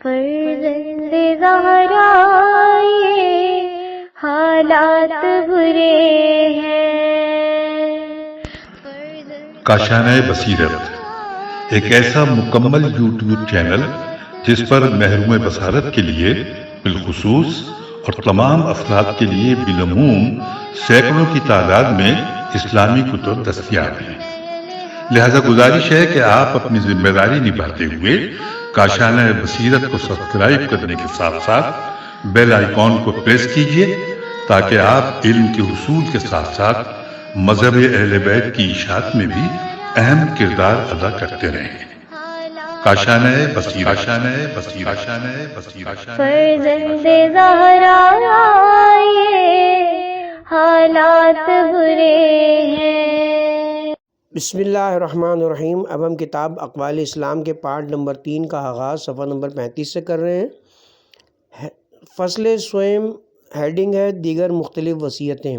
فرزند زہرا یہ حالات برے ہیں۔ کاشانہ بصیرت ایک ایسا مکمل یوٹیوب چینل جس پر محروم بصارت کے لیے بالخصوص اور تمام افراد کے لیے بالعموم سینکڑوں کی تعداد میں اسلامی کتب دستیاب ہیں۔ لہذا گزارش ہے کہ آپ اپنی ذمہ داری نبھاتے ہوئے کاشانہ بصیرت کو سبسکرائب کرنے کے ساتھ ساتھ بیل آئیکن کو پریس کیجیے تاکہ آپ علم کے حصول کے ساتھ ساتھ مذہب اہل بیت کی اشاعت میں بھی اہم کردار ادا کرتے رہیں۔ کاشانہ بصیرت۔ فرزند زہرا یہ حالات برے ہیں۔ بسم اللہ الرحمن الرحیم۔ اب ہم کتاب اقوال اسلام کے پارٹ نمبر 3 کا آغاز صفحہ نمبر 35 سے کر رہے ہیں۔ فصل سوئم ہیڈنگ ہے دیگر مختلف وصیتیں۔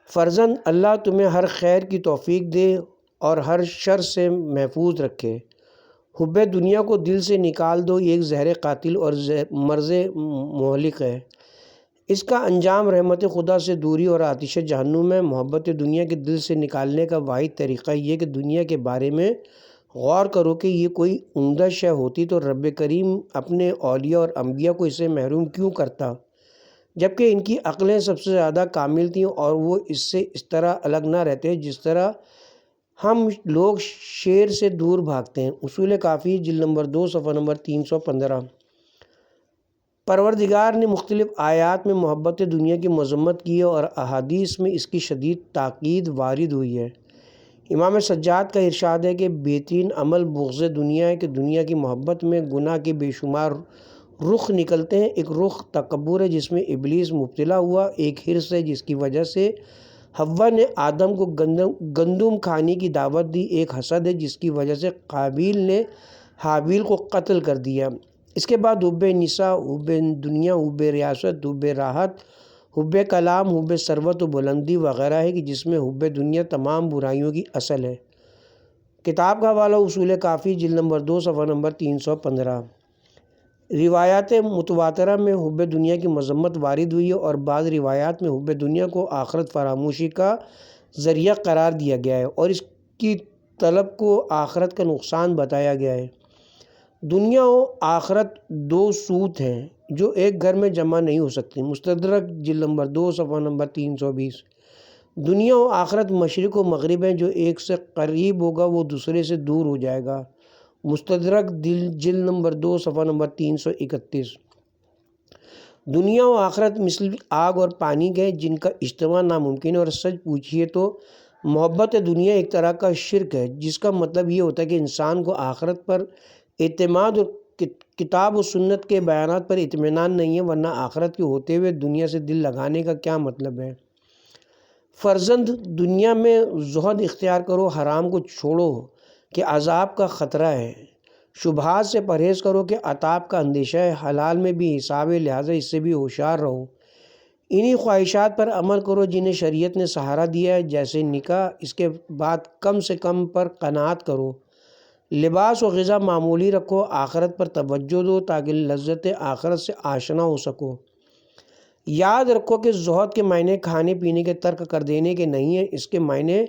فرزند اللہ تمہیں ہر خیر کی توفیق دے اور ہر شر سے محفوظ رکھے۔ حب دنیا کو دل سے نکال دو، یہ ایک زہر قاتل اور مرض مہلک ہے۔ اس کا انجام رحمت خدا سے دوری اور آتش جہنم ہے۔ محبت دنیا کے دل سے نکالنے کا واحد طریقہ یہ کہ دنیا کے بارے میں غور کرو کہ یہ کوئی عمدہ شے ہوتی تو رب کریم اپنے اولیاء اور انبیاء کو اسے محروم کیوں کرتا، جبکہ ان کی عقلیں سب سے زیادہ کامل تھیں اور وہ اس سے اس طرح الگ نہ رہتے جس طرح ہم لوگ شیر سے دور بھاگتے ہیں۔ اصول کافی جلد نمبر 2 صفحہ نمبر 315۔ پروردگار نے مختلف آیات میں محبت دنیا کی مذمت کی ہے اور احادیث میں اس کی شدید تاکید وارد ہوئی ہے۔ امام سجاد کا ارشاد ہے کہ بہترین عمل بغض دنیا ہے کہ دنیا کی محبت میں گناہ کے بے شمار رخ نکلتے ہیں۔ ایک رخ تکبر ہے جس میں ابلیس مبتلا ہوا، ایک حرص ہے جس کی وجہ سے حوا نے آدم کو گندم کھانے کی دعوت دی، ایک حسد ہے جس کی وجہ سے قابیل نے حابیل کو قتل کر دیا۔ اس کے بعد حب نساء، حب دنیا، حب ریاست، حب راحت، حب کلام، حب ثروت و بلندی وغیرہ ہے کہ جس میں حب دنیا تمام برائیوں کی اصل ہے۔ کتاب کا حوالہ اصول کافی جلد نمبر 2 صفحہ نمبر 315۔ روایات متواترہ میں حب دنیا کی مذمت وارد ہوئی ہے اور بعض روایات میں حب دنیا کو آخرت فراموشی کا ذریعہ قرار دیا گیا ہے اور اس کی طلب کو آخرت کا نقصان بتایا گیا ہے۔ دنیا و آخرت دو سوت ہیں جو ایک گھر میں جمع نہیں ہو سکتی۔ مستدرک جلد نمبر 2 صفحہ نمبر 320۔ دنیا و آخرت مشرق و مغرب ہیں، جو ایک سے قریب ہوگا وہ دوسرے سے دور ہو جائے گا۔ مستدرک جلد نمبر 2 صفحہ نمبر 331۔ دنیا و آخرت مثل آگ اور پانی کے جن کا اجتماع ناممکن ہے، اور سچ پوچھیے تو محبت دنیا ایک طرح کا شرک ہے، جس کا مطلب یہ ہوتا ہے کہ انسان کو آخرت پر اعتماد اور کتاب و سنت کے بیانات پر اطمینان نہیں ہے، ورنہ آخرت کے ہوتے ہوئے دنیا سے دل لگانے کا کیا مطلب ہے۔ فرزند دنیا میں زہد اختیار کرو، حرام کو چھوڑو کہ عذاب کا خطرہ ہے، شبہات سے پرہیز کرو کہ عذاب کا اندیشہ ہے، حلال میں بھی حساب ہے لہٰذا اس سے بھی ہوشیار رہو۔ انہی خواہشات پر عمل کرو جنہیں شریعت نے سہارا دیا ہے، جیسے نکاح، اس کے بعد کم سے کم پر قناعت کرو۔ لباس و غذا معمولی رکھو، آخرت پر توجہ دو تاکہ لذت آخرت سے آشنا ہو سکو۔ یاد رکھو کہ زہد کے معنی کھانے پینے کے ترک کر دینے کے نہیں ہیں، اس کے معنی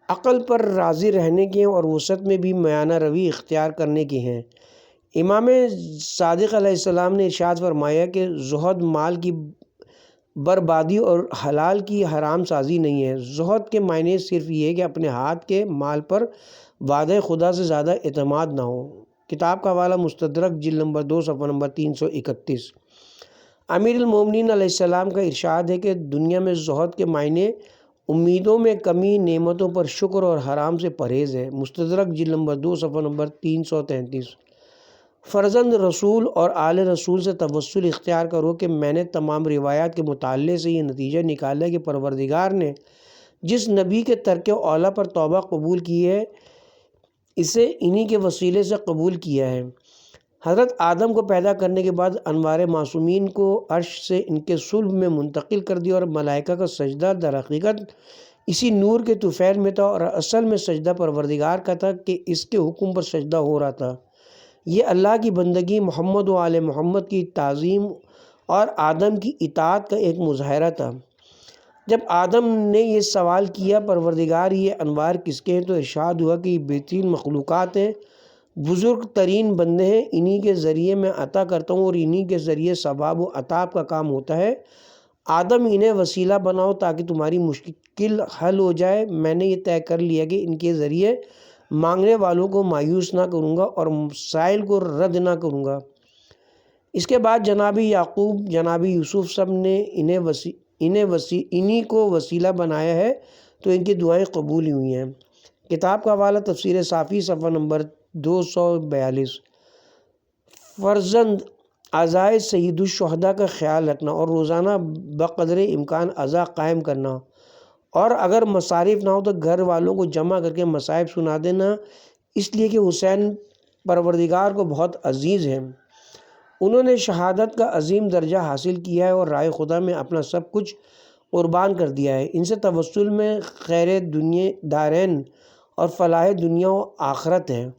عقل پر راضی رہنے کے ہیں اور وسعت میں بھی میانہ روی اختیار کرنے کی ہیں۔ امام صادق علیہ السلام نے ارشاد فرمایا کہ زہد مال کی بربادی اور حلال کی حرام سازی نہیں ہے۔ زہد کے معنی صرف یہ ہے کہ اپنے ہاتھ کے مال پر وعدہ خدا سے زیادہ اعتماد نہ ہو۔ کتاب کا حوالہ مستدرک جلد نمبر 2 صفحہ نمبر 331۔ امیر المومنین علیہ السلام کا ارشاد ہے کہ دنیا میں زہد کے معنی امیدوں میں کمی، نعمتوں پر شکر اور حرام سے پرہیز ہے۔ مستدرک جلد نمبر 2 صفحہ نمبر 333۔ فرزند رسول اور آل رسول سے توسل اختیار کرو کہ میں نے تمام روایات کے مطالعے سے یہ نتیجہ نکالا کہ پروردگار نے جس نبی کے ترک اولا پر توبہ قبول کی ہے اسے انہی کے وسیلے سے قبول کیا ہے۔ حضرت آدم کو پیدا کرنے کے بعد انوار معصومین کو عرش سے ان کے صلب میں منتقل کر دیا اور ملائکہ کا سجدہ در حقیقت اسی نور کے طفیل میں تھا اور اصل میں سجدہ پروردگار کا تھا کہ اس کے حکم پر سجدہ ہو رہا تھا۔ یہ اللہ کی بندگی، محمد و آل محمد کی تعظیم اور آدم کی اطاعت کا ایک مظاہرہ تھا۔ جب آدم نے یہ سوال کیا پروردگار یہ انوار کس کے ہیں، تو ارشاد ہوا کہ یہ بہترین مخلوقات ہیں، بزرگ ترین بندے ہیں، انہی کے ذریعے میں عطا کرتا ہوں اور انہی کے ذریعے ثواب و عطاب کا کام ہوتا ہے۔ آدم انہیں وسیلہ بناؤ تاکہ تمہاری مشکل حل ہو جائے۔ میں نے یہ طے کر لیا کہ ان کے ذریعے مانگنے والوں کو مایوس نہ کروں گا اور سائل کو رد نہ کروں گا۔ اس کے بعد جناب یعقوب، جناب یوسف سب نے انہی کو وسیلہ بنایا ہے تو ان کی دعائیں قبول ہوئی ہیں۔ کتاب کا حوالہ تفسیر صافی صفحہ نمبر 242۔ فرزند عزائے سید الشہداء کا خیال رکھنا اور روزانہ بقدر امکان عزا قائم کرنا، اور اگر مصارف نہ ہو تو گھر والوں کو جمع کر کے مصائب سنا دینا، اس لیے کہ حسین پروردگار کو بہت عزیز ہیں۔ انہوں نے شہادت کا عظیم درجہ حاصل کیا ہے اور رائے خدا میں اپنا سب کچھ قربان کر دیا ہے۔ ان سے توسل میں خیر دنیا دارین اور فلاح دنیا و آخرت ہے۔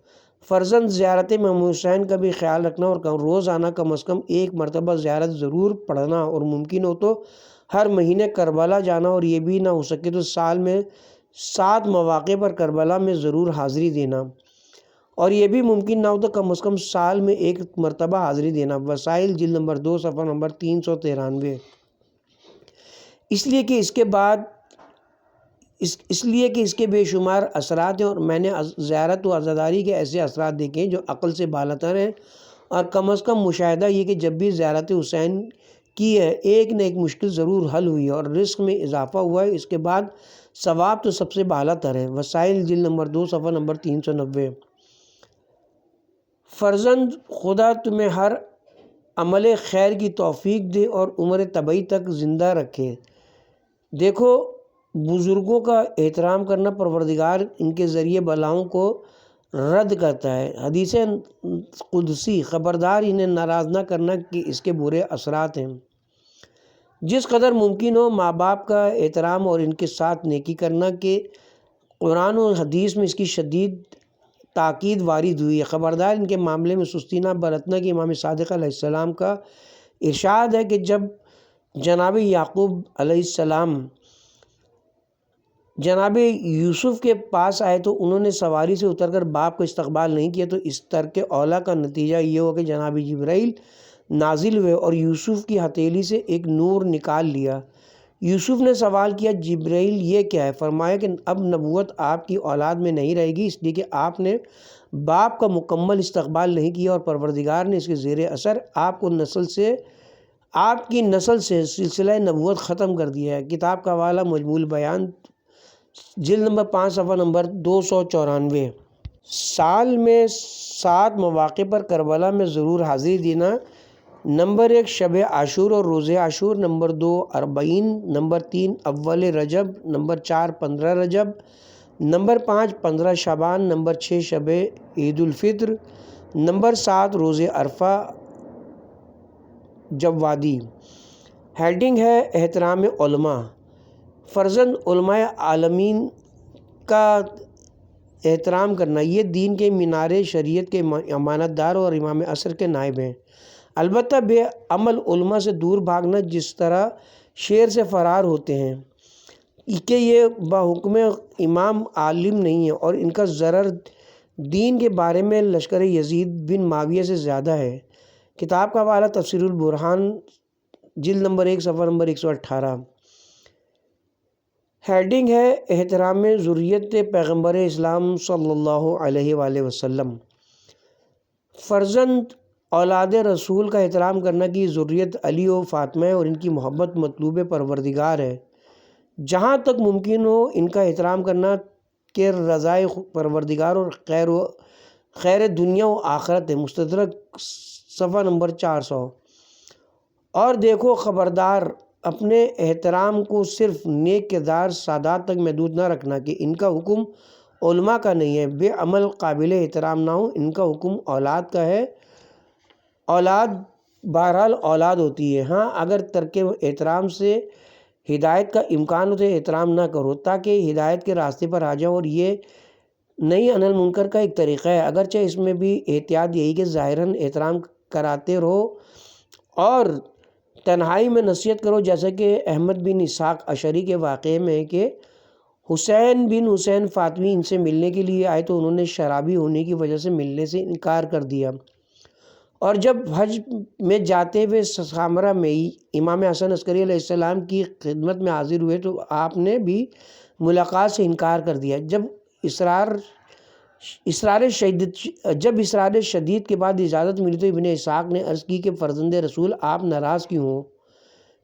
فرزند زیارت امام حسین کا بھی خیال رکھنا اور روزانہ کم از کم ایک مرتبہ زیارت ضرور پڑھنا، اور ممکن ہو تو ہر مہینے کربلا جانا، اور یہ بھی نہ ہو سکے تو سال میں 7 مواقع پر کربلا میں ضرور حاضری دینا، اور یہ بھی ممکن نہ ہو تو کم از کم سال میں ایک مرتبہ حاضری دینا۔ وسائل جلد نمبر 2 صفحہ نمبر 393۔ اس لیے کہ اس کے بے شمار اثرات ہیں، اور میں نے زیارت و عزاداری کے ایسے اثرات دیکھے ہیں جو عقل سے بالاتر ہیں، اور کم از کم مشاہدہ یہ کہ جب بھی زیارت حسین کی ہے ایک نہ ایک مشکل ضرور حل ہوئی ہے اور رزق میں اضافہ ہوا ہے، اس کے بعد ثواب تو سب سے بالاتر ہے۔ وسائل جلد نمبر 2 صفحہ نمبر 390۔ فرزند خدا تمہیں ہر عمل خیر کی توفیق دے اور عمر طبعی تک زندہ رکھے۔ دیکھو بزرگوں کا احترام کرنا پروردگار ان کے ذریعے بلاؤں کو رد کرتا ہے۔ حدیث قدسی، خبردار انہیں ناراض نہ کرنا کہ اس کے برے اثرات ہیں۔ جس قدر ممکن ہو ماں باپ کا احترام اور ان کے ساتھ نیکی کرنا کہ قرآن و حدیث میں اس کی شدید تاکید وارد ہوئی ہے۔ خبردار ان کے معاملے میں سستی نہ برتنا کہ امام صادق علیہ السلام کا ارشاد ہے کہ جب جناب یعقوب علیہ السلام جناب یوسف کے پاس آئے تو انہوں نے سواری سے اتر کر باپ کا استقبال نہیں کیا، تو اس ترک اولا کا نتیجہ یہ ہوا کہ جناب جبرائیل نازل ہوئے اور یوسف کی ہتھیلی سے ایک نور نکال لیا۔ یوسف نے سوال کیا جبرائیل یہ کیا ہے؟ فرمایا کہ اب نبوت آپ کی اولاد میں نہیں رہے گی، اس لیے کہ آپ نے باپ کا مکمل استقبال نہیں کیا اور پروردگار نے اس کے زیر اثر آپ کی نسل سے سلسلہ نبوت ختم کر دیا ہے۔ کتاب کا حوالہ مجموع البیان جلد نمبر 5 صفحہ نمبر 294۔ سال میں 7 مواقع پر کربلا میں ضرور حاضری دینا۔ نمبر 1 شب عاشور اور روز عاشور، نمبر 2 40، نمبر 3 اول رجب، نمبر 4 15 رجب، نمبر 5 15 شعبان، نمبر 6 شب عید الفطر، نمبر 7 روز عرفہ جوادی۔ ہیڈنگ ہے احترام علماء۔ فرزند علماء عالمین کا احترام کرنا، یہ دین کے مینارے، شریعت کے امانت دار اور امام عصر کے نائب ہیں۔ البتہ بے عمل علماء سے دور بھاگنا جس طرح شیر سے فرار ہوتے ہیں کہ یہ بحکم امام عالم نہیں ہے اور ان کا ضرر دین کے بارے میں لشکر یزید بن معاویہ سے زیادہ ہے۔ کتاب کا حوالہ تفسیر البرہان جلد نمبر 1 صفحہ نمبر 118۔ ہیڈنگ ہے احترام ذریت پیغمبر اسلام صلی اللہ علیہ وآلہ وسلم۔ فرزند اولاد رسول کا احترام کرنا کہ ذریت علی و فاطمہ ہے اور ان کی محبت مطلوب پروردگار ہے۔ جہاں تک ممکن ہو ان کا احترام کرنا کہ رضائے پروردگار اور خیر دنیا و آخرت ہے۔ مستدرک صفحہ نمبر 400۔ اور دیکھو خبردار اپنے احترام کو صرف نیک کردار سادات تک محدود نہ رکھنا کہ ان کا حکم علماء کا نہیں ہے، بے عمل قابل احترام نہ ہو، ان کا حکم اولاد کا ہے۔ اولاد بہرحال اولاد ہوتی ہے، ہاں اگر ترک احترام سے ہدایت کا امکان ہو تو احترام نہ کرو تاکہ ہدایت کے راستے پر آ جاؤ، اور یہ نہیں عن المنکر کا ایک طریقہ ہے، اگرچہ اس میں بھی احتیاط یہی کہ ظاہراً احترام کراتے رہو اور تنہائی میں نصیحت کرو، جیسا کہ احمد بن اسحاق اشعری کے واقعے میں ہے کہ حسین بن حسین فاطمی ان سے ملنے کے لیے آئے تو انہوں نے شرابی ہونے کی وجہ سے ملنے سے انکار کر دیا، اور جب حج میں جاتے ہوئے سامرہ میں ہی امام حسن عسکری علیہ السلام کی خدمت میں حاضر ہوئے تو آپ نے بھی ملاقات سے انکار کر دیا۔ جب اسرار شدید کے بعد اجازت ملی تو ابن اسحاق نے عرض کی کہ فرزند رسول آپ ناراض کیوں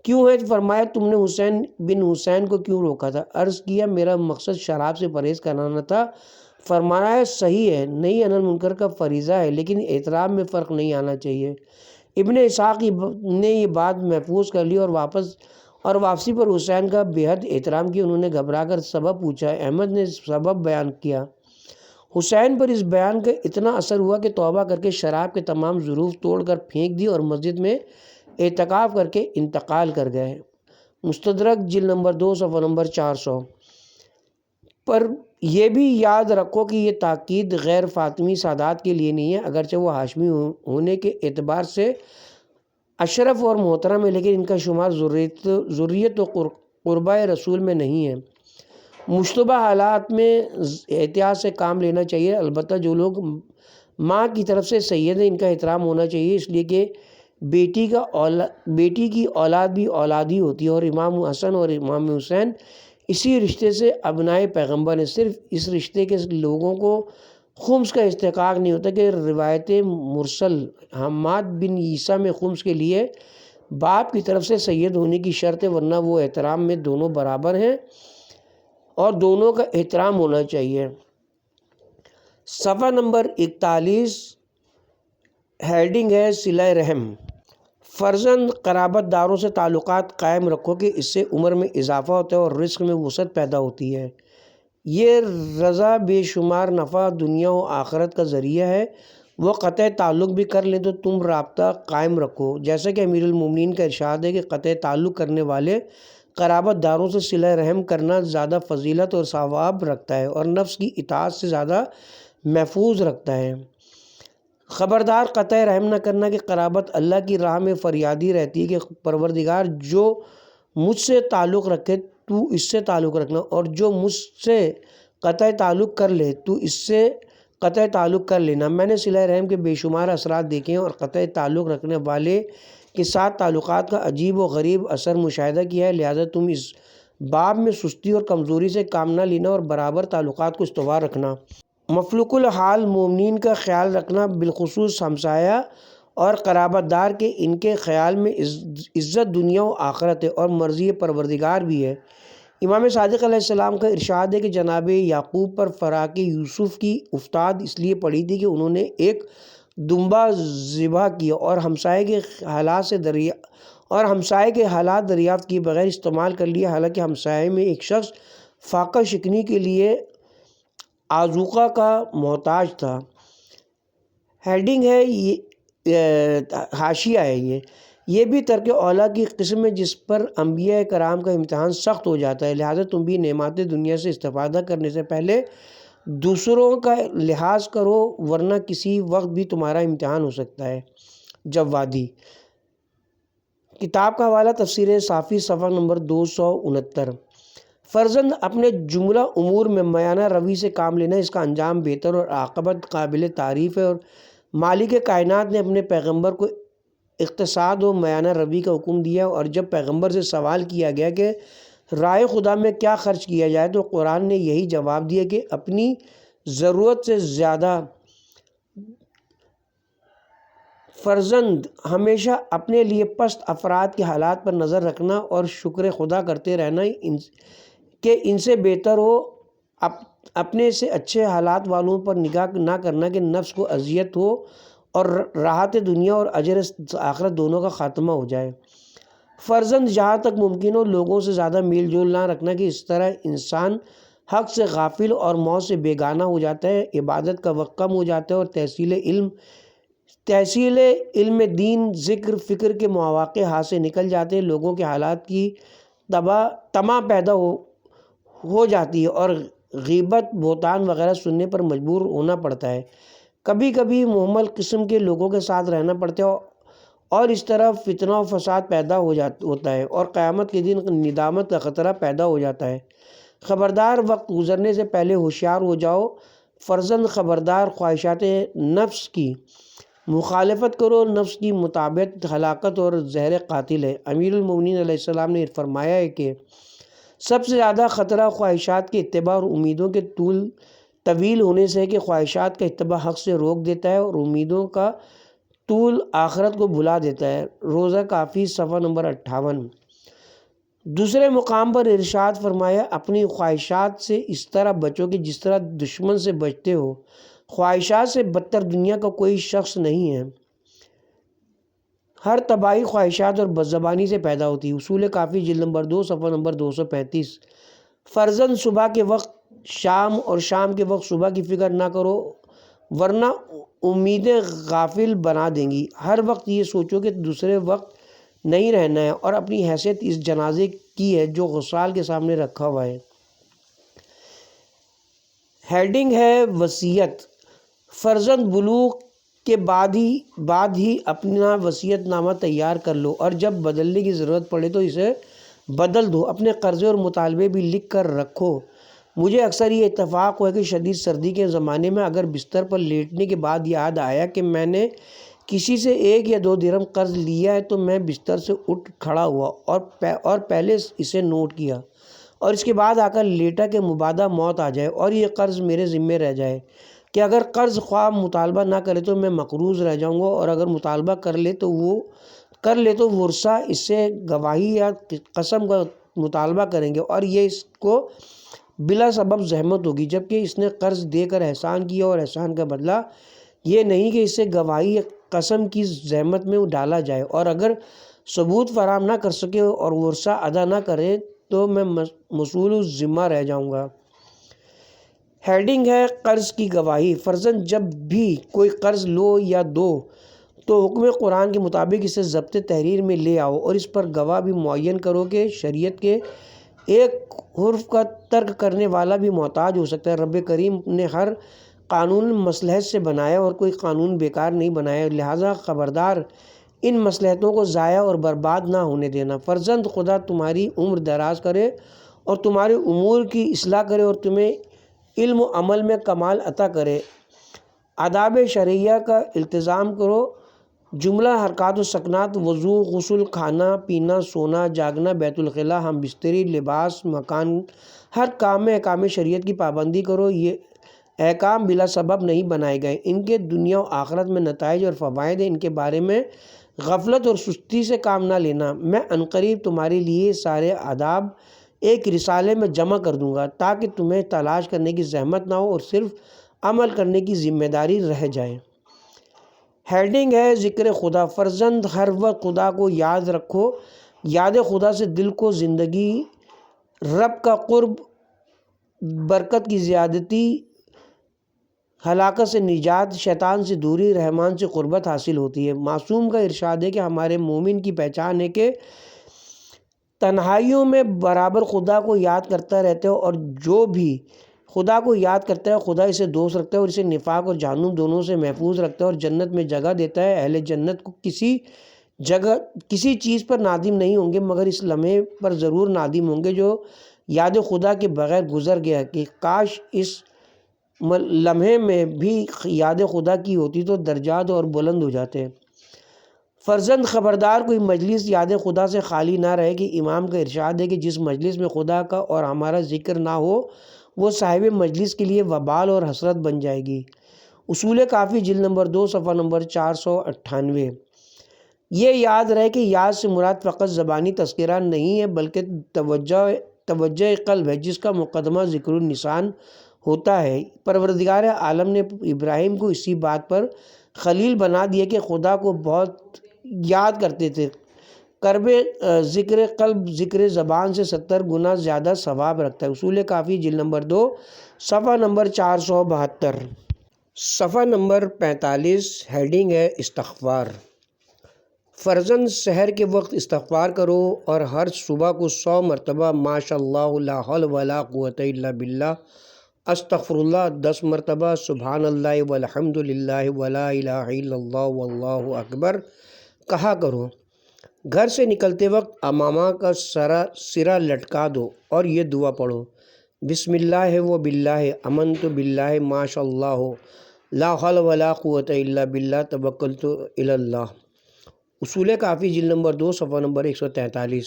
ہیں؟ فرمایا تم نے حسین بن حسین کو کیوں روکا تھا؟ عرض کیا میرا مقصد شراب سے پرہیز کرانا تھا۔ فرمایا صحیح ہے، نہیں عن المنکر کا فریضہ ہے، لیکن احترام میں فرق نہیں آنا چاہیے۔ ابن اسحاق نے یہ بات محفوظ کر لی اور واپسی پر حسین کا بے حد احترام کیا۔ انہوں نے گھبرا کر سبب پوچھا، احمد نے سبب بیان کیا۔ حسین پر اس بیان کا اتنا اثر ہوا کہ توبہ کر کے شراب کے تمام ظروف توڑ کر پھینک دی اور مسجد میں اعتکاف کر کے انتقال کر گئے۔ مستدرک جلد نمبر 2 صفحہ نمبر 400 پر یہ بھی یاد رکھو کہ یہ تاکید غیر فاطمی سادات کے لیے نہیں ہے، اگرچہ وہ ہاشمی ہونے کے اعتبار سے اشرف اور محترم ہے، لیکن ان کا شمار ذریت و قربہ رسول میں نہیں ہے۔ مشتبہ حالات میں احتیاط سے کام لینا چاہیے، البتہ جو لوگ ماں کی طرف سے سید ہیں ان کا احترام ہونا چاہیے، اس لیے کہ بیٹی کی اولاد بھی اولادی ہوتی ہے، اور امام حسن اور امام حسین اسی رشتے سے ابنائے پیغمبر ہیں۔ صرف اس رشتے کے لوگوں کو خمس کا استحقاق نہیں ہوتا کہ روایت مرسل حماد بن عیسیٰ میں خمس کے لیے باپ کی طرف سے سید ہونے کی شرط ہے، ورنہ وہ احترام میں دونوں برابر ہیں اور دونوں کا احترام ہونا چاہیے۔ صفحہ نمبر 41 ہیڈنگ ہے صلہ رحم۔ فرزند قرابت داروں سے تعلقات قائم رکھو کہ اس سے عمر میں اضافہ ہوتا ہے اور رزق میں وسعت پیدا ہوتی ہے۔ یہ رضا بے شمار نفع دنیا و آخرت کا ذریعہ ہے۔ وہ قطع تعلق بھی کر لیں تو تم رابطہ قائم رکھو، جیسا کہ امیر المومنین کا ارشاد ہے کہ قطع تعلق کرنے والے قرابت داروں سے صلہ رحم کرنا زیادہ فضیلت اور ثواب رکھتا ہے اور نفس کی اطاعت سے زیادہ محفوظ رکھتا ہے۔ خبردار قطع رحم نہ کرنا کہ قرابت اللہ کی راہ میں فریادی رہتی ہے کہ پروردگار جو مجھ سے تعلق رکھے تو اس سے تعلق رکھنا، اور جو مجھ سے قطع تعلق کر لے تو اس سے قطع تعلق کر لینا۔ میں نے صلہ رحم کے بے شمار اثرات دیکھے ہیں اور قطع تعلق رکھنے والے کے ساتھ تعلقات کا عجیب و غریب اثر مشاہدہ کیا ہے، لہذا تم اس باب میں سستی اور کمزوری سے کام نہ لینا اور برابر تعلقات کو استوار رکھنا۔ مفلوق الحال مومنین کا خیال رکھنا، بالخصوص ہمسایہ اور قرابت دار کے ان کے خیال میں عزت دنیا و آخرت ہے اور مرضی پروردگار بھی ہے۔ امام صادق علیہ السلام کا ارشاد ہے کہ جناب یعقوب پر فراق یوسف کی افتاد اس لیے پڑی تھی کہ انہوں نے ایک دمبا ذبح کیا اور ہمسائے کے حالات دریافت کیے بغیر استعمال کر لیا، حالانکہ ہمسائے میں ایک شخص فاقہ شکنی کے لیے آذوقہ کا محتاج تھا۔ ہیڈنگ ہے حاشیہ ہے یہ بھی ترک اولا کی قسم ہے جس پر انبیاء کرام کا امتحان سخت ہو جاتا ہے، لہذا تم بھی نعمات دنیا سے استفادہ کرنے سے پہلے دوسروں کا لحاظ کرو، ورنہ کسی وقت بھی تمہارا امتحان ہو سکتا ہے۔ جوادی کتاب کا حوالہ تفسیر صافی صفحہ نمبر 269۔ فرزند اپنے جملہ امور میں میانہ روی سے کام لینا، اس کا انجام بہتر اور عاقبت قابل تعریف ہے، اور مالک کائنات نے اپنے پیغمبر کو اقتصاد و میانہ روی کا حکم دیا، اور جب پیغمبر سے سوال کیا گیا کہ رائے خدا میں کیا خرچ کیا جائے تو قرآن نے یہی جواب دیا کہ اپنی ضرورت سے زیادہ۔ فرزند ہمیشہ اپنے لیے پست افراد کے حالات پر نظر رکھنا اور شکر خدا کرتے رہنا کہ ان سے بہتر ہو، اپنے سے اچھے حالات والوں پر نگاہ نہ کرنا کہ نفس کو اذیت ہو اور راحت دنیا اور اجر آخرت دونوں کا خاتمہ ہو جائے۔ فرزند جہاں تک ممکن ہو لوگوں سے زیادہ میل جول نہ رکھنا کہ اس طرح انسان حق سے غافل اور موت سے بیگانہ ہو جاتا ہے، عبادت کا وقت کم ہو جاتا ہے اور تحصیل علم دین ذکر فکر کے مواقع ہاتھ سے نکل جاتے ہیں، لوگوں کے حالات کی طمع پیدا ہو جاتی ہے اور غیبت، بہتان وغیرہ سننے پر مجبور ہونا پڑتا ہے۔ کبھی کبھی محمل قسم کے لوگوں کے ساتھ رہنا پڑتا ہے اور اس طرح فتنہ و فساد پیدا ہوتا ہے اور قیامت کے دن ندامت کا خطرہ پیدا ہو جاتا ہے۔ خبردار، وقت گزرنے سے پہلے ہوشیار ہو جاؤ۔ فرزند خبردار، خواہشات نفس کی مخالفت کرو۔ نفس کی مطابقت ہلاکت اور زہر قاتل ہے۔ امیر المومنین علیہ السلام نے فرمایا ہے کہ سب سے زیادہ خطرہ خواہشات کے اتباع اور امیدوں کے طویل ہونے سے ہے کہ خواہشات کا اتباع حق سے روک دیتا ہے اور امیدوں کا طول آخرت کو بھلا دیتا ہے۔ روزہ کافی، صفحہ نمبر 58۔ دوسرے مقام پر ارشاد فرمایا، اپنی خواہشات سے اس طرح بچو کہ جس طرح دشمن سے بچتے ہو۔ خواہشات سے بدتر دنیا کا کوئی شخص نہیں ہے۔ ہر تباہی خواہشات اور بدزبانی سے پیدا ہوتی ہے۔ اصول کافی، جلد نمبر 2، صفحہ نمبر 235۔ فرزند صبح کے وقت شام اور شام کے وقت صبح کی فکر نہ کرو ورنہ امیدیں غافل بنا دیں گی۔ ہر وقت یہ سوچو کہ دوسرے وقت نہیں رہنا ہے اور اپنی حیثیت اس جنازے کی ہے جو غسال کے سامنے رکھا ہوا ہے۔ ہیڈنگ ہے وصیت۔ فرزند بلوغ کے بعد ہی اپنا وصیت نامہ تیار کر لو اور جب بدلنے کی ضرورت پڑے تو اسے بدل دو۔ اپنے قرضے اور مطالبے بھی لکھ کر رکھو۔ مجھے اکثر یہ اتفاق ہوا کہ شدید سردی کے زمانے میں اگر بستر پر لیٹنے کے بعد یاد آیا کہ میں نے کسی سے 1 یا 2 درہم قرض لیا ہے تو میں بستر سے اٹھ کھڑا ہوا اور پہلے اسے نوٹ کیا اور اس کے بعد آ کر لیٹا کہ مبادا موت آ جائے اور یہ قرض میرے ذمے رہ جائے کہ اگر قرض خواہ مطالبہ نہ کرے تو میں مقروض رہ جاؤں گا اور اگر مطالبہ کر لے تو ورثہ اس سے گواہی یا قسم کا مطالبہ کریں گے اور یہ اس کو بلا سبب زحمت ہوگی، جبکہ اس نے قرض دے کر احسان کیا اور احسان کا بدلہ یہ نہیں کہ اسے گواہی یا قسم کی زحمت میں ڈالا جائے اور اگر ثبوت فراہم نہ کر سکے اور ورثہ ادا نہ کرے تو میں مسئول الذمہ رہ جاؤں گا۔ ہیڈنگ ہے قرض کی گواہی۔ فرزند جب بھی کوئی قرض لو یا دو تو حکم قرآن کے مطابق اسے ضبط تحریر میں لے آؤ اور اس پر گواہ بھی معین کرو کہ شریعت کے ایک حرف کا ترک کرنے والا بھی محتاج ہو سکتا ہے۔ رب کریم نے ہر قانون مصلحت سے بنایا اور کوئی قانون بیکار نہیں بنایا، لہٰذا خبردار ان مصلحتوں کو ضائع اور برباد نہ ہونے دینا۔ فرزند خدا تمہاری عمر دراز کرے اور تمہارے امور کی اصلاح کرے اور تمہیں علم و عمل میں کمال عطا کرے۔ آداب شرعیہ کا التزام کرو۔ جملہ حرکات و سکنات: وضو، غسل، کھانا پینا، سونا، جاگنا، بیت الخلاء، ہم بستری، لباس، مکان، ہر کام میں احکام شریعت کی پابندی کرو۔ یہ احکام بلا سبب نہیں بنائے گئے، ان کے دنیا و آخرت میں نتائج اور فوائد ہیں۔ ان کے بارے میں غفلت اور سستی سے کام نہ لینا۔ میں عنقریب تمہارے لیے سارے آداب ایک رسالے میں جمع کر دوں گا تاکہ تمہیں تلاش کرنے کی زحمت نہ ہو اور صرف عمل کرنے کی ذمہ داری رہ جائے۔ ہیڈنگ ہے ذکر خدا۔ فرزند ہر وقت خدا کو یاد رکھو۔ یاد خدا سے دل کو زندگی، رب کا قرب، برکت کی زیادتی، ہلاکت سے نجات، شیطان سے دوری، رحمان سے قربت حاصل ہوتی ہے۔ معصوم کا ارشاد ہے کہ ہمارے مومن کی پہچان ہے کہ تنہائیوں میں برابر خدا کو یاد کرتا رہتا ہے اور جو بھی خدا کو یاد کرتا ہے خدا اسے دوست رکھتا ہے اور اسے نفاق اور جہنم دونوں سے محفوظ رکھتا ہے اور جنت میں جگہ دیتا ہے۔ اہل جنت کو کسی چیز پر نادم نہیں ہوں گے مگر اس لمحے پر ضرور نادم ہوں گے جو یاد خدا کے بغیر گزر گیا کہ کاش اس لمحے میں بھی یاد خدا کی ہوتی تو درجات اور بلند ہو جاتے۔ فرزند خبردار، کوئی مجلس یاد خدا سے خالی نہ رہے کہ امام کا ارشاد ہے کہ جس مجلس میں خدا کا اور ہمارا ذکر نہ ہو وہ صاحب مجلس کے لیے وبال اور حسرت بن جائے گی۔ اصول کافی، جلد نمبر 2، صفحہ نمبر 498۔ یہ یاد رہے کہ یاد سے مراد فقط زبانی تذکرہ نہیں ہے بلکہ توجہ قلب ہے جس کا مقدمہ ذکر النسان ہوتا ہے۔ پروردگار عالم نے ابراہیم کو اسی بات پر خلیل بنا دیا کہ خدا کو بہت یاد کرتے تھے۔ قرب ذکر قلب ذکر زبان سے 70 گنا زیادہ ثواب رکھتا ہے۔ اصول کافی، جلد نمبر 2، صفحہ نمبر 472۔ صفحہ نمبر 45۔ ہیڈنگ ہے استغفار۔ فرزند سحر کے وقت استغفار کرو اور ہر صبح کو 100 مرتبہ ماشاء اللہ لا حول ولا قوت الا باللہ، استغفر اللہ 10 مرتبہ، سبحان اللہ والحمد للہ ولا الہ الا اللہ واللہ اکبر کہا کرو۔ گھر سے نکلتے وقت امامہ کا سرا لٹکا دو اور یہ دعا پڑھو، بسم اللہ و باللہ امنت باللہ ماشاء اللہ لا حول ولا قوت الا باللہ توکلت الی اللہ۔ اصول کافی جلد نمبر 2 صفحہ نمبر 143۔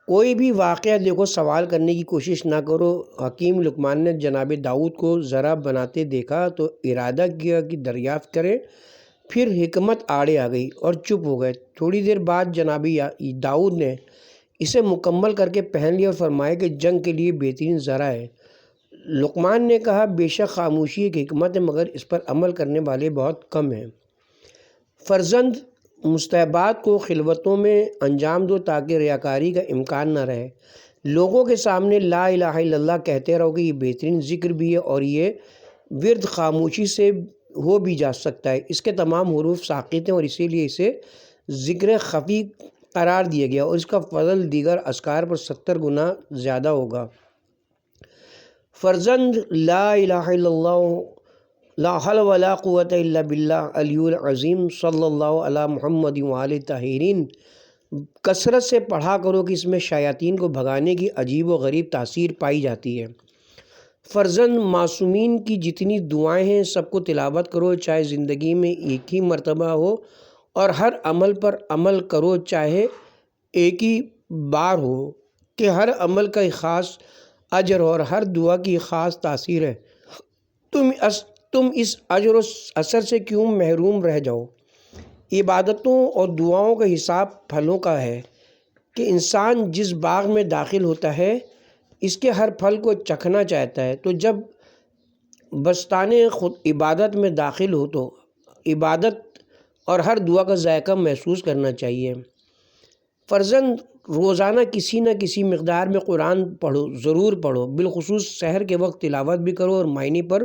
کوئی بھی واقعہ دیکھو سوال کرنے کی کوشش نہ کرو۔ حکیم لقمان نے جناب داؤد کو ذرا بناتے دیکھا تو ارادہ کیا کہ دریافت کرے، پھر حکمت آڑے آ گئی اور چپ ہو گئے۔ تھوڑی دیر بعد جناب داؤد نے اسے مکمل کر کے پہن لیا اور فرمایا کہ جنگ کے لیے بہترین ذرا ہے۔ لقمان نے کہا بے شک خاموشی ایک حکمت ہے مگر اس پر عمل کرنے والے بہت کم ہیں۔ فرزند مستحبات کو خلوتوں میں انجام دو تاکہ ریاکاری کا امکان نہ رہے۔ لوگوں کے سامنے لا الہ الا اللہ کہتے رہو کہ یہ بہترین ذکر بھی ہے اور یہ ورد خاموشی سے ہو بھی جا سکتا ہے۔ اس کے تمام حروف ساقط ہیں اور اسی لیے اسے ذکر خفی قرار دیا گیا اور اس کا فضل دیگر اذکار پر 70 گنا زیادہ ہوگا۔ فرزند لا الہ الا اللہ لا حول ولا قوت الا باللہ علی العظیم صلی اللہ علی محمد وآلہ طاہرین کثرت سے پڑھا کرو کہ اس میں شیاطین کو بھگانے کی عجیب و غریب تاثیر پائی جاتی ہے۔ فرزند معصومین کی جتنی دعائیں ہیں سب کو تلاوت کرو، چاہے زندگی میں ایک ہی مرتبہ ہو، اور ہر عمل پر عمل کرو چاہے ایک ہی بار ہو، کہ ہر عمل کا ایک خاص اجر اور ہر دعا کی خاص تاثیر ہے۔ تم اس اجر و اثر سے کیوں محروم رہ جاؤ؟ عبادتوں اور دعاؤں کا حساب پھلوں کا ہے کہ انسان جس باغ میں داخل ہوتا ہے اس کے ہر پھل کو چکھنا چاہتا ہے، تو جب بستان خود عبادت میں داخل ہو تو عبادت اور ہر دعا کا ذائقہ محسوس کرنا چاہیے۔ فرزند روزانہ کسی نہ کسی مقدار میں قرآن پڑھو، ضرور پڑھو، بالخصوص سحر کے وقت تلاوت بھی کرو اور معنی پر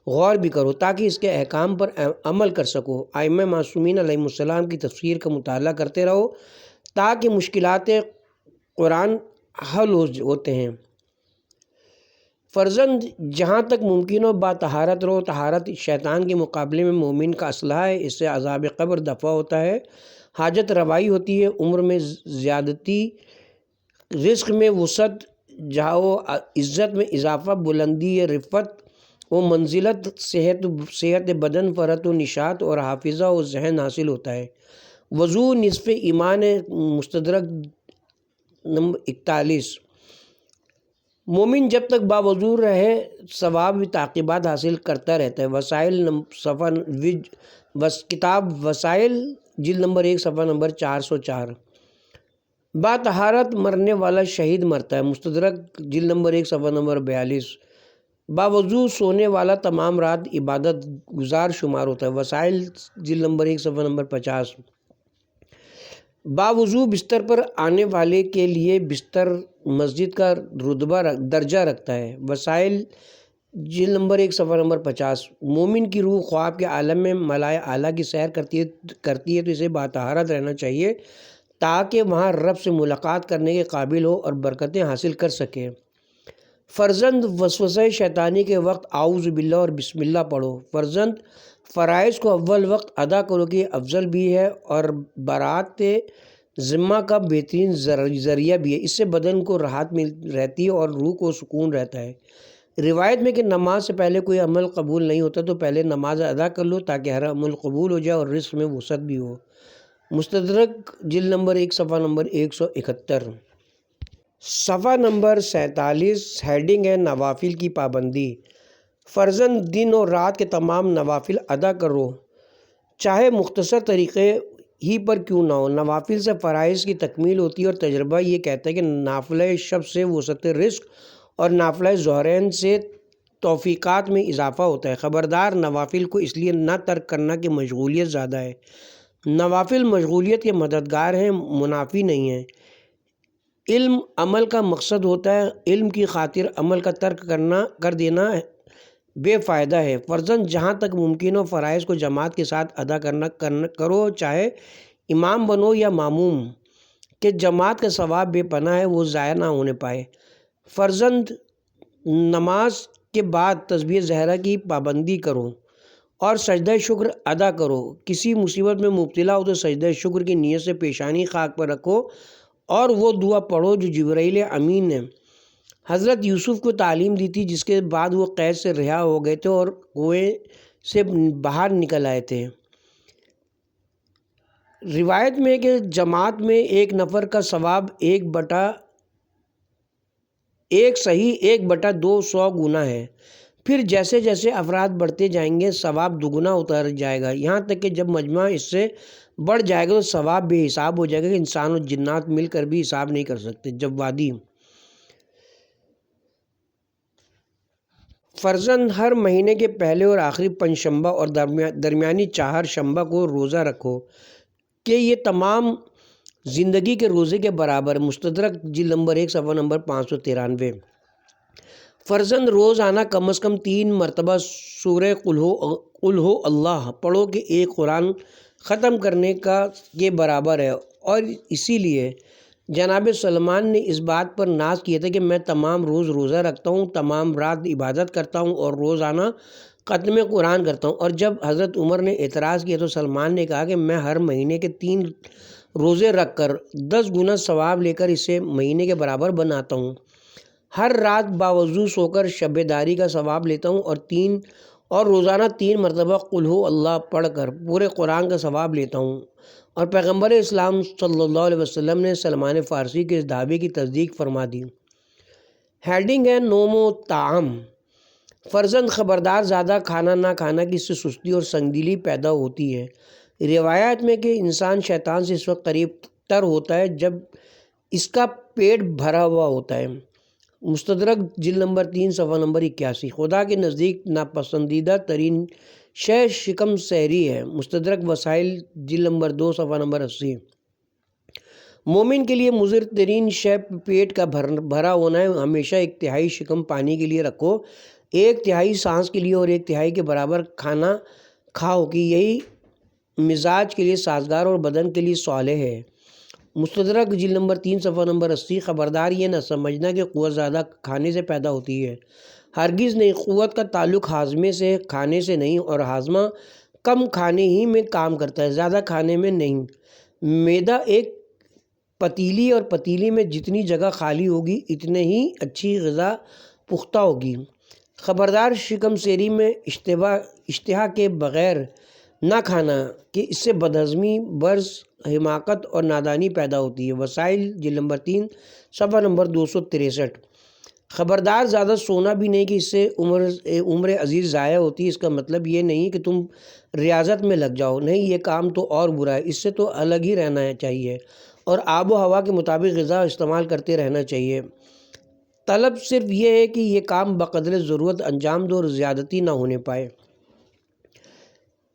غور بھی کرو تاکہ اس کے احکام پر عمل کر سکو۔ ائمہ معصومین علیہ السلام کی تفسیر کا مطالعہ کرتے رہو تاکہ مشکلات قرآن حل ہوتے ہیں۔ فرزند جہاں تک ممکن ہو باطہارت رہو۔ طہارت شیطان کے مقابلے میں مومن کا اسلحہ ہے، اس سے عذاب قبر دفع ہوتا ہے، حاجت روائی ہوتی ہے، عمر میں زیادتی، رزق میں وسعت، جاہ و عزت میں اضافہ، بلندی رفت و منزلت، صحت بدن، فرحت و نشاط اور حافظہ و ذہن حاصل ہوتا ہے۔ وضو نصف ایمان ہے، مستدرک نمبر 41۔ مومن جب تک باوضو رہے ثواب و تعقیبات حاصل کرتا رہتا ہے۔ وسائل کتاب وسائل جلد نمبر 1 صفحہ نمبر 404۔ باطہارت مرنے والا شہید مرتا ہے۔ مستدرک جلد نمبر 1 صفحہ نمبر 42۔ باوضو سونے والا تمام رات عبادت گزار شمار ہوتا ہے۔ وسائل جلد نمبر 1 صفحہ نمبر 50۔ باوضو بستر پر آنے والے کے لیے بستر مسجد کا درجہ رکھتا ہے۔ وسائل جلد نمبر 1 صفحہ نمبر 50۔ مومن کی روح خواب کے عالم میں ملائے اعلیٰ کی سیر کرتی ہے تو اسے باطہارت رہنا چاہیے تاکہ وہاں رب سے ملاقات کرنے کے قابل ہو اور برکتیں حاصل کر سکے۔ فرزند وسوسہ شیطانی کے وقت اعوذ باللہ اور بسم اللہ پڑھو۔ فرزند فرائض کو اول وقت ادا کرو کہ یہ افضل بھی ہے اور برات ذمہ کا بہترین ذریعہ بھی ہے۔ اس سے بدن کو راحت مل رہتی ہے اور روح کو سکون رہتا ہے۔ روایت میں کہ نماز سے پہلے کوئی عمل قبول نہیں ہوتا تو پہلے نماز ادا کر لو تاکہ ہر عمل قبول ہو جائے اور رزق میں وسعت بھی ہو۔ مستدرک جلد نمبر 1 صفحہ نمبر 171۔ صفحہ نمبر 47۔ ہیڈنگ ہے نوافل کی پابندی۔ فرزند دن اور رات کے تمام نوافل ادا کرو چاہے مختصر طریقے ہی پر کیوں نہ ہو۔ نوافل سے فرائض کی تکمیل ہوتی ہے اور تجربہ یہ کہتا ہے کہ نافلہ شب سے وسعت رزق اور نافلہ ظہرین سے توفیقات میں اضافہ ہوتا ہے۔ خبردار نوافل کو اس لیے نہ ترک کرنا کہ مشغولیت زیادہ ہے۔ نوافل مشغولیت کے مددگار ہیں، منافی نہیں ہیں۔ علم عمل کا مقصد ہوتا ہے، علم کی خاطر عمل کا ترک کر دینا بے فائدہ ہے۔ فرزند جہاں تک ممکن ہو فرائض کو جماعت کے ساتھ ادا کرو چاہے امام بنو یا معموم کہ جماعت کا ثواب بے پناہ ہے، وہ ضائع نہ ہونے پائے۔ فرزند نماز کے بعد تسبیح زہرہ کی پابندی کرو اور سجدہ شکر ادا کرو۔ کسی مصیبت میں مبتلا ہو تو سجدہ شکر کی نیت سے پیشانی خاک پر رکھو اور وہ دعا پڑھو جو جبرائیل امین نے حضرت یوسف کو تعلیم دی تھی، جس کے بعد وہ قید سے رہا ہو گئے تھے اور کنویں سے باہر نکل آئے تھے۔ روایت میں کہ جماعت میں ایک نفر کا ثواب 1/2 گنا ہے، پھر جیسے جیسے افراد بڑھتے جائیں گے ثواب دگنا ہوتا جائے گا، یہاں تک کہ جب مجمع اس سے بڑھ جائے گا تو ثواب بے حساب ہو جائے گا کہ انسان اور جنات مل کر بھی حساب نہیں کر سکتے۔ جب وادی فرزند ہر مہینے کے پہلے اور آخری پنجشنبہ اور درمیانی چہار شنبہ کو روزہ رکھو کہ یہ تمام زندگی کے روزے کے برابر ہے۔ مستدرک جلد نمبر 1 صفحہ نمبر 593۔ فرزند روزانہ کم از کم 3 مرتبہ سورہ قل ہو اللہ پڑھو کہ ایک قرآن ختم کرنے کے برابر ہے، اور اسی لیے جناب سلمان نے اس بات پر ناز کیا تھا کہ میں تمام روز روزہ رکھتا ہوں، تمام رات عبادت کرتا ہوں اور روزانہ ختم قرآن کرتا ہوں۔ اور جب حضرت عمر نے اعتراض کیا تو سلمان نے کہا کہ میں ہر مہینے کے 3 روزے رکھ کر 10 گنا ثواب لے کر اسے مہینے کے برابر بناتا ہوں، ہر رات باوضو سو کر شب داری کا ثواب لیتا ہوں اور روزانہ 3 مرتبہ قل ہو اللہ پڑھ کر پورے قرآن کا ثواب لیتا ہوں۔ اور پیغمبر اسلام صلی اللہ علیہ وسلم نے سلمان فارسی کے اس دعوے کی تصدیق فرما دی۔ ہیڈنگ ہے نوم و طعام۔ فرزند خبردار زیادہ کھانا نہ کھانا کی اس سے سستی اور سنگدلی پیدا ہوتی ہے۔ روایات میں کہ انسان شیطان سے اس وقت قریب تر ہوتا ہے جب اس کا پیٹ بھرا ہوا ہوتا ہے۔ مستدرک جلد نمبر 3 صفحہ نمبر 81۔ خدا کے نزدیک ناپسندیدہ ترین شے شکم سحری ہے۔ مستدرک وسائل جلد نمبر 2 صفحہ نمبر 80۔ مومن کے لیے مضر ترین شے پیٹ کا بھرا ہونا ہے۔ ہمیشہ 1/3 شکم پانی کے لیے رکھو، 1/3 سانس کے لیے اور 1/3 کے برابر کھانا کھاؤ کہ یہی مزاج کے لیے سازگار اور بدن کے لیے صالح ہے۔ مستدرک جلد نمبر 3 صفحہ نمبر 80۔ خبردار یہ نہ سمجھنا کہ قوت زیادہ کھانے سے پیدا ہوتی ہے، ہرگز نہیں۔ قوت کا تعلق ہاضمے سے کھانے سے نہیں، اور ہاضمہ کم کھانے ہی میں کام کرتا ہے، زیادہ کھانے میں نہیں۔ معدہ ایک پتیلی اور پتیلی میں جتنی جگہ خالی ہوگی اتنے ہی اچھی غذا پختہ ہوگی۔ خبردار شکم سیری میں اشتہا کے بغیر نہ کھانا کہ اس سے بدہضمی، برز، حماقت اور نادانی پیدا ہوتی ہے۔ وسائل جلد نمبر 3 صفحہ نمبر 263۔ خبردار زیادہ سونا بھی نہیں کہ اس سے عمر عزیز ضائع ہوتی ہے۔ اس کا مطلب یہ نہیں کہ تم ریاضت میں لگ جاؤ، نہیں، یہ کام تو اور برا ہے، اس سے تو الگ ہی رہنا چاہیے اور آب و ہوا کے مطابق غذا استعمال کرتے رہنا چاہیے۔ طلب صرف یہ ہے کہ یہ کام بقدر ضرورت انجام دو اور زیادتی نہ ہونے پائے۔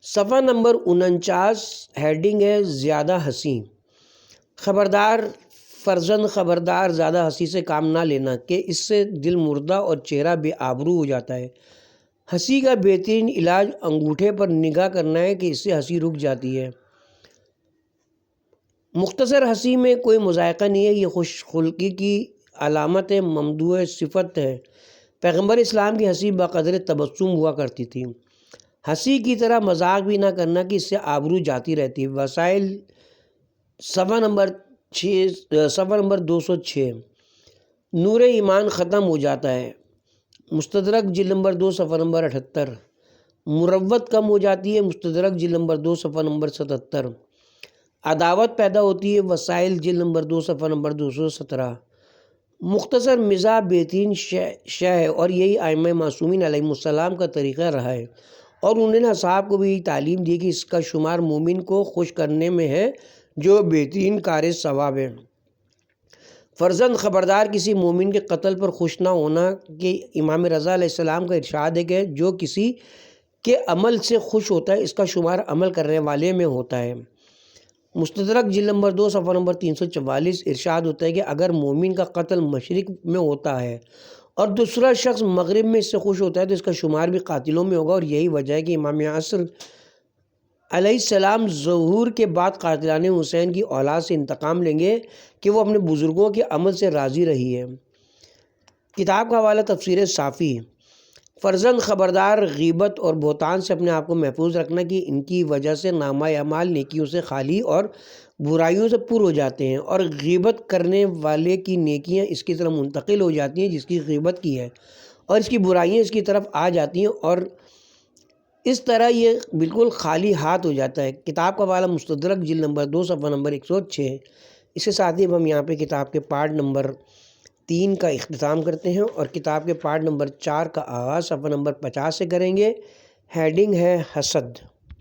صفحہ نمبر 49۔ ہیڈنگ ہے زیادہ ہنسی۔ خبردار فرزند خبردار زیادہ ہنسی سے کام نہ لینا کہ اس سے دل مردہ اور چہرہ بے آبرو ہو جاتا ہے۔ ہنسی کا بہترین علاج انگوٹھے پر نگاہ کرنا ہے کہ اس سے ہنسی رک جاتی ہے۔ مختصر ہنسی میں کوئی مذائقہ نہیں ہے، یہ خوش خلقی کی علامت ممدوح صفت ہے۔ پیغمبر اسلام کی ہنسی بقدر تبسم ہوا کرتی تھی۔ ہنسی کی طرح مذاق بھی نہ کرنا کہ اس سے آبرو جاتی رہتی ہے۔ وسائل صفحہ نمبر 206۔ نور ایمان ختم ہو جاتا ہے۔ مستدرک جلد نمبر 2 صفحہ نمبر 78۔ مروت کم ہو جاتی ہے۔ مستدرک جلد نمبر 2 صفحہ نمبر 77۔ عداوت پیدا ہوتی ہے۔ وسائل جلد نمبر 2 صفحہ نمبر 217۔ مختصر مزاح بہترین شے ہے اور یہی ائمہ معصومین علیہ السلام کا طریقہ رہا ہے، اور انہوں نے اصحاب کو بھی یہی تعلیم دی کہ اس کا شمار مومن کو خوش کرنے میں ہے جو بہترین کار ثواب ہے۔ فرزند خبردار کسی مومن کے قتل پر خوش نہ ہونا کہ امام رضا علیہ السلام کا ارشاد ہے کہ جو کسی کے عمل سے خوش ہوتا ہے اس کا شمار عمل کرنے والے میں ہوتا ہے۔ مستدرک جلد نمبر 2 صفحہ نمبر 344۔ ارشاد ہوتا ہے کہ اگر مومن کا قتل مشرق میں ہوتا ہے اور دوسرا شخص مغرب میں اس سے خوش ہوتا ہے تو اس کا شمار بھی قاتلوں میں ہوگا، اور یہی وجہ ہے کہ امام عصر علیہ السلام ظہور کے بعد قاتلان حسین کی اولاد سے انتقام لیں گے کہ وہ اپنے بزرگوں کے عمل سے راضی رہی ہے۔ کتاب کا حوالہ تفسیر صافی۔ فرزند خبردار غیبت اور بہتان سے اپنے آپ کو محفوظ رکھنا کہ ان کی وجہ سے نامہ اعمال نیکیوں سے خالی اور برائیوں سے پر ہو جاتے ہیں، اور غیبت کرنے والے کی نیکیاں اس کی طرف منتقل ہو جاتی ہیں جس کی غیبت کی ہے، اور اس کی برائیاں اس کی طرف آ جاتی ہیں، اور اس طرح یہ بالکل خالی ہاتھ ہو جاتا ہے۔ کتاب کا حوالہ مستدرک جلد نمبر 2 صفحہ نمبر 106۔ اس کے ساتھ ہی اب ہم یہاں پہ کتاب کے پارٹ نمبر 3 کا اختتام کرتے ہیں، اور کتاب کے پارٹ نمبر 4 کا آغاز صفحہ نمبر 50 سے کریں گے۔ ہیڈنگ ہے حسد۔